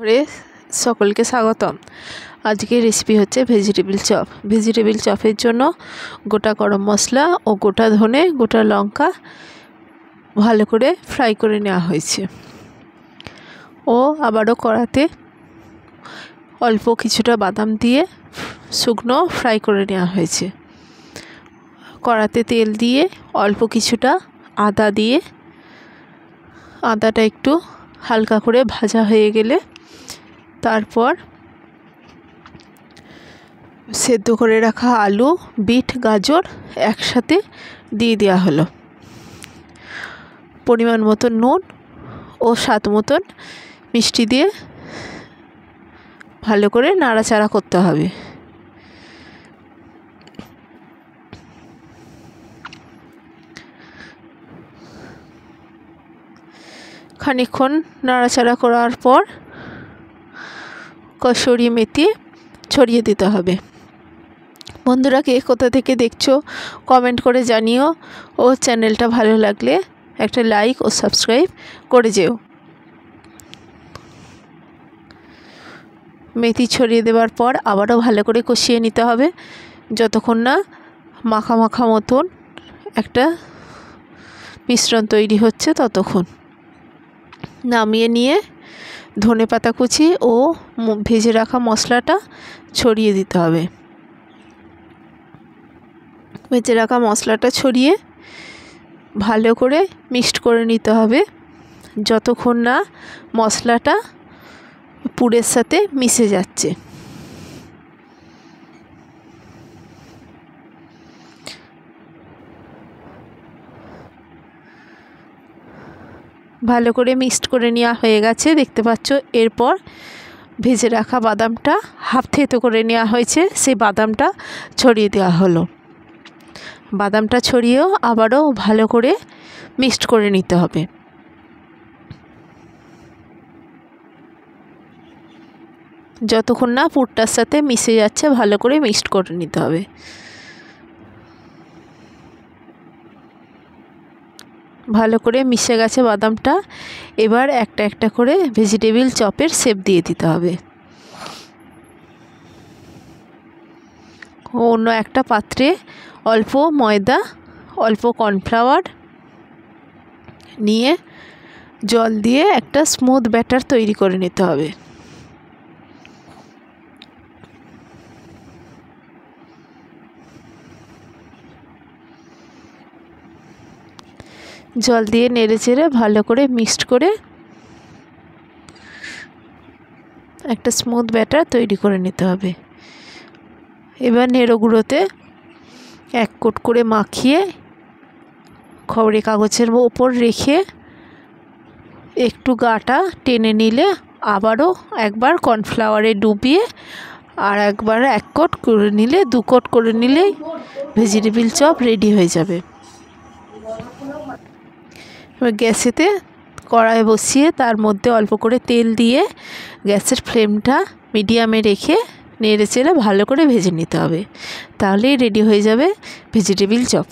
করে সকলকে স্বাগতম। আজকে রেসিপি হচ্ছে ভেজিটেবিল চপ। ভেজিটেবিল চপের জন্য গোটা গরম মশলা ও গোটা ধনে গোটা লঙ্কা ভালো করে ফ্রাই করে নেওয়া হয়েছে ও আবারও কড়াতে অল্প কিছুটা বাদাম দিয়ে শুকনো ফ্রাই করে নেওয়া হয়েছে। কড়াতে তেল দিয়ে অল্প কিছুটা আদা দিয়ে আদাটা একটু হালকা করে ভাজা হয়ে গেলে তারপর সেদ্ধ করে রাখা আলু বিট গাজর একসাথে দিয়ে দেওয়া হলো। পরিমাণ মতন নুন ও স্বাদ মতন মিষ্টি দিয়ে ভালো করে নাড়াচাড়া করতে হবে। খানিকক্ষণ নাড়াচাড়া করার পর কসুরি মেথি ছড়িয়ে দিতে হবে। বন্ধুরা কে কোথা থেকে দেখছো কমেন্ট করে জানিও ও চ্যানেলটা ভালো লাগলে একটা লাইক ও সাবস্ক্রাইব করে যেও। মেথি ছড়িয়ে দেওয়ার পর আবারও ভালো করে কষিয়ে নিতে হবে যতক্ষণ না মাখা মাখা মতন একটা মিশ্রণ তৈরি হচ্ছে ততক্ষণ। নামিয়ে নিয়ে ধনেপাতা কুচি ও ভেজে রাখা মশলাটা ছড়িয়ে দিতে হবে। ভেজে রাখা মশলাটা ছড়িয়ে ভালো করে মিক্সড করে নিতে হবে যতক্ষণ না মশলাটা পুরের সাথে মিশে যাচ্ছে। ভালো করে মিক্সড করে নেওয়া হয়ে গেছে দেখতে পাচ্ছ। এরপর ভেজে রাখা বাদামটা হাফ থেতো করে নেওয়া হয়েছে, সেই বাদামটা ছড়িয়ে দেওয়া হলো। বাদামটা ছড়িয়েও আবারও ভালো করে মিক্সড করে নিতে হবে। যতক্ষণ না পুরটার সাথে মিশে যাচ্ছে ভালো করে মিক্সড করে নিতে হবে। ভালো করে মিশে গেছে বাদামটা। এবার একটা একটা করে ভেজিটেবিল চপের শেপ দিয়ে দিতে হবে। অন্য একটা পাত্রে অল্প ময়দা অল্প কর্নফ্লাওয়ার নিয়ে জল দিয়ে একটা স্মুথ ব্যাটার তৈরি করে নিতে হবে। জল দিয়ে নেড়ে চেড়ে ভালো করে মিক্সড করে একটা স্মুথ ব্যাটার তৈরি করে নিতে হবে। এবার নেড়ো গুঁড়োতে এক কোট করে মাখিয়ে খবরে কাগজের ওপর রেখে একটু গাটা টেনে নিলে আবারও একবার কর্নফ্লাওয়ারে ডুবিয়ে আর একবার এক কোট করে নিলে দু কোট করে নিলেই ভেজিটেবিল চপ রেডি হয়ে যাবে। এবার গ্যাসেতে কড়াই বসিয়ে তার মধ্যে অল্প করে তেল দিয়ে গ্যাসের ফ্লেমটা মিডিয়ামে রেখে নেড়ে চেড়ে ভালো করে ভেজে নিতে হবে, তাহলেই রেডি হয়ে যাবে ভেজিটেবিল চপ।